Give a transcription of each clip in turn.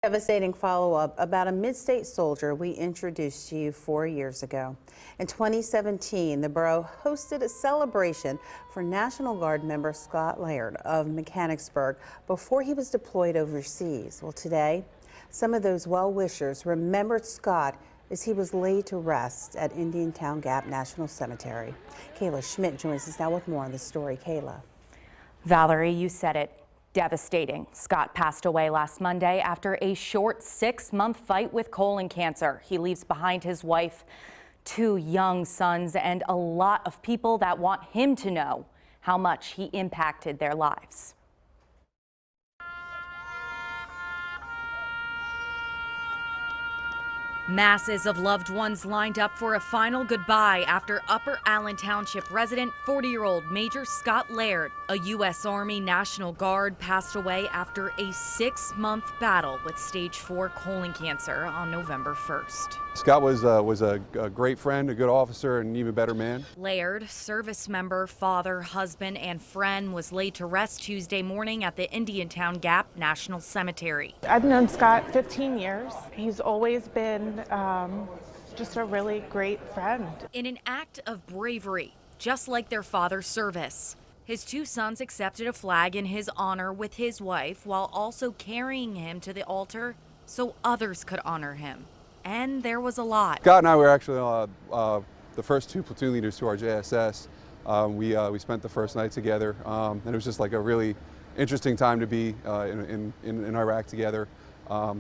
Devastating follow-up about a mid-state soldier we introduced to you 4 years ago. In 2017, the borough hosted a celebration for National Guard member Scott Laird of Mechanicsburg before he was deployed overseas. Well, today, some of those well-wishers remembered Scott as he was laid to rest at Indiantown Gap National Cemetery. Kayla Schmidt joins us now with more on the story. Kayla. Valerie, you said it. Devastating. Scott passed away last Monday after a short 6-month fight with colon cancer. He leaves behind his wife, 2 young sons, and a lot of people that want him to know how much he impacted their lives. Masses of loved ones lined up for a final goodbye after Upper Allen Township resident 40-year-old Major Scott Laird, a U.S. Army National Guard, passed away after a 6-month battle with stage 4 colon cancer on November 1st. Scott was a great friend, a good officer, and an even better man. Laird, service member, father, husband, and friend, was laid to rest Tuesday morning at the Indiantown Gap National Cemetery. I've known Scott 15 years. He's always been just a really great friend. In an act of bravery, just like their father's service, his 2 sons accepted a flag in his honor with his wife while also carrying him to the altar so others could honor him. And there was a lot. Scott and I were actually the first 2 platoon leaders to our JSS. We spent the first night together, and it was just like a really interesting time to be in Iraq together.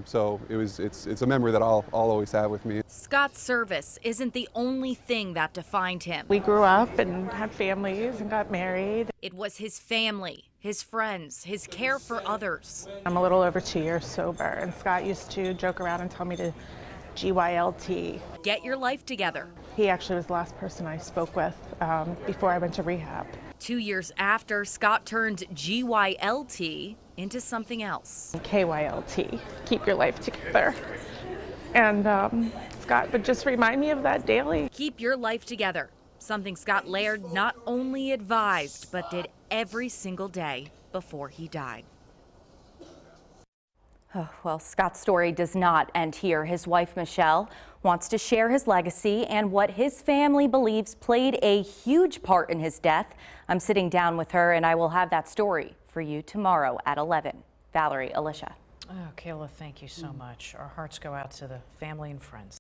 So it's a memory that I'll always have with me. Scott's service isn't the only thing that defined him. We grew up and had families and got married. It was his family, his friends, his care for others. I'm a little over 2 years sober, and Scott used to joke around and tell me to GYLT. Get your life together. He actually was the last person I spoke with before I went to rehab. 2 years after, Scott turned GYLT into something else. KYLT, keep your life together. And Scott would just remind me of that daily. Keep your life together. Something Scott Laird not only advised, but did every single day before he died. Oh, well, Scott's story does not end here. His wife, Michelle, wants to share his legacy and what his family believes played a huge part in his death. I'm sitting down with her, and I will have that story for you tomorrow at 11. Valerie, Alicia. Oh, Kayla, thank you so much. Our hearts go out to the family and friends.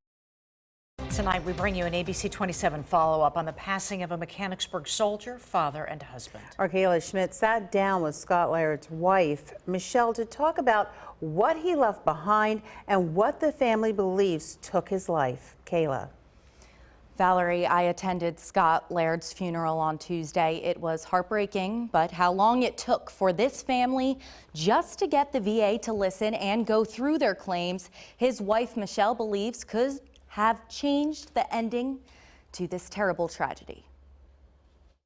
Tonight, we bring you an ABC 27 follow-up on the passing of a Mechanicsburg soldier, father, and husband. Our Kayla Schmidt sat down with Scott Laird's wife, Michelle, to talk about what he left behind and what the family believes took his life. Kayla. Valerie, I attended Scott Laird's funeral on Tuesday. It was heartbreaking, but how long it took for this family just to get the VA to listen and go through their claims, his wife, Michelle, believes could have changed the ending to this terrible tragedy.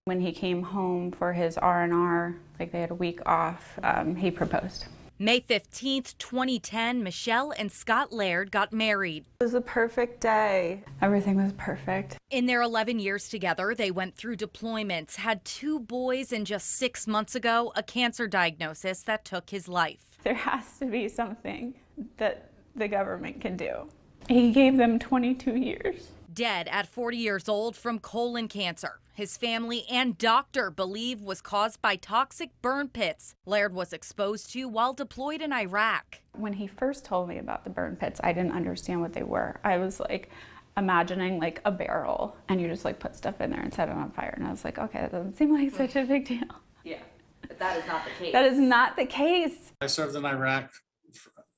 When he came home for his R&R, like they had a week off, he proposed. May 15th, 2010, Michelle and Scott Laird got married. It was a perfect day. Everything was perfect. In their 11 years together, they went through deployments, had 2 boys, and just 6 months ago, a cancer diagnosis that took his life. There has to be something that the government can do. He gave them 22 years. Dead at 40 years old from colon cancer. His family and doctor believe was caused by toxic burn pits Laird was exposed to while deployed in Iraq. When he first told me about the burn pits, I didn't understand what they were. I was like imagining like a barrel and you just like put stuff in there and set it on fire. And I was like, okay, that doesn't seem like such a big deal. Yeah, but that is not the case. That is not the case. I served in Iraq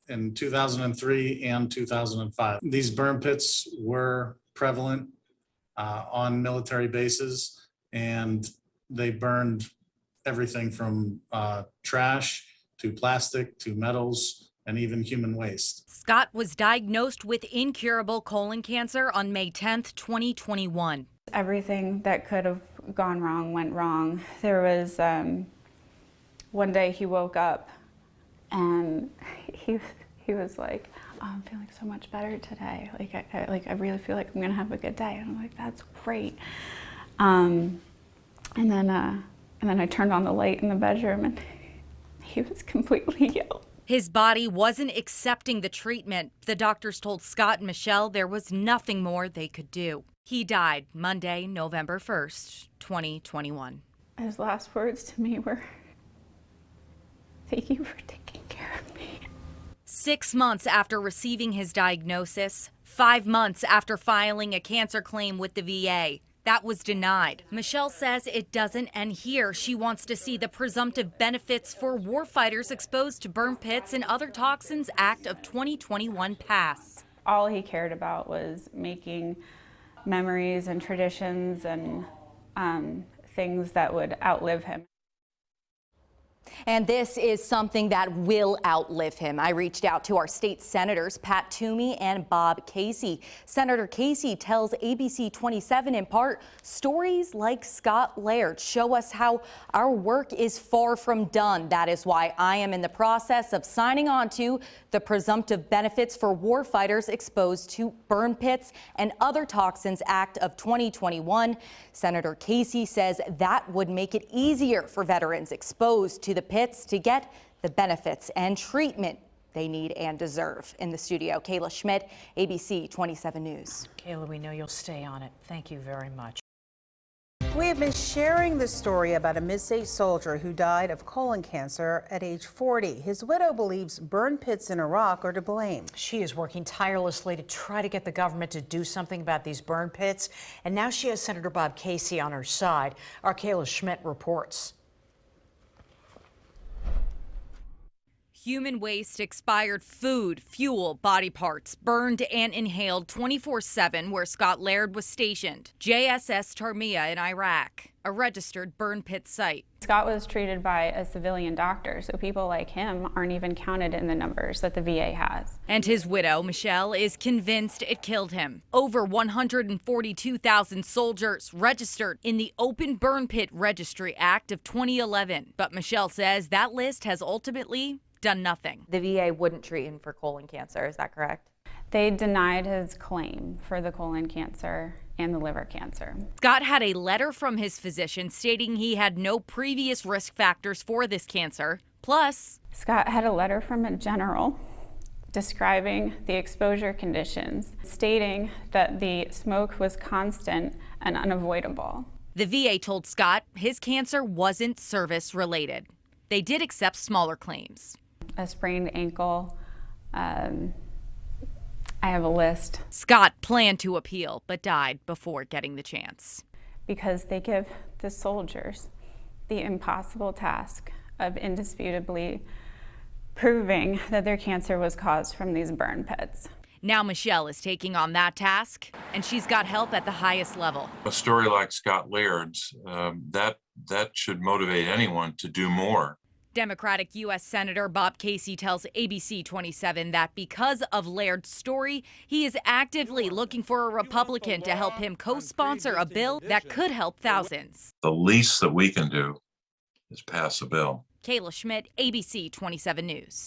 in 2003 and 2005. These burn pits were prevalent on military bases, and they burned everything from trash to plastic to metals and even human waste. Scott was diagnosed with incurable colon cancer on May 10th, 2021. Everything that could have gone wrong went wrong. There was one day he woke up and he was like, oh, I'm feeling so much better today. I really feel like I'm gonna have a good day. And I'm like, that's great. And then I turned on the light in the bedroom and he was completely yellow. His body wasn't accepting the treatment. The doctors told Scott and Michelle there was nothing more they could do. He died Monday, November 1st, 2021. His last words to me were, "Thank you for taking care of me." 6 months after receiving his diagnosis, 5 months after filing a cancer claim with the VA, that was denied. Michelle says it doesn't end here. She wants to see the presumptive benefits for warfighters exposed to burn pits and other toxins Act of 2021 pass. All he cared about was making memories and traditions and things that would outlive him. And this is something that will outlive him. I reached out to our state senators, Pat Toomey and Bob Casey. Senator Casey tells ABC 27 in part, stories like Scott Laird show us how our work is far from done. That is why I am in the process of signing on to the presumptive benefits for warfighters exposed to burn pits and other toxins Act of 2021. Senator Casey says that would make it easier for veterans exposed to the pits to get the benefits and treatment they need and deserve. In the studio, Kayla Schmidt, ABC 27 News. Kayla, we know you'll stay on it. Thank you very much. We have been sharing the story about a mid-state soldier who died of colon cancer at age 40. His widow believes burn pits in Iraq are to blame. She is working tirelessly to try to get the government to do something about these burn pits. And now she has Senator Bob Casey on her side. Our Kayla Schmidt reports. Human waste, expired food, fuel, body parts, burned and inhaled 24/7 where Scott Laird was stationed. JSS Tarmiya in Iraq, a registered burn pit site. Scott was treated by a civilian doctor, so people like him aren't even counted in the numbers that the VA has. And his widow, Michelle, is convinced it killed him. Over 142,000 soldiers registered in the Open Burn Pit Registry Act of 2011. But Michelle says that list has ultimately done nothing. The VA wouldn't treat him for colon cancer, is that correct? They denied his claim for the colon cancer and the liver cancer. Scott had a letter from his physician stating he had no previous risk factors for this cancer. Plus, Scott had a letter from a general describing the exposure conditions, stating that the smoke was constant and unavoidable. The VA told Scott his cancer wasn't service related. They did accept smaller claims. A sprained ankle. I have a list. Scott planned to appeal, but died before getting the chance. Because they give the soldiers the impossible task of indisputably proving that their cancer was caused from these burn pits. Now Michelle is taking on that task, and she's got help at the highest level. A story like Scott Laird's, that should motivate anyone to do more. Democratic U.S. Senator Bob Casey tells ABC 27 that because of Laird's story, he is actively looking for a Republican to help him co-sponsor a bill that could help thousands. The least that we can do is pass a bill. Kayla Schmidt, ABC 27 News.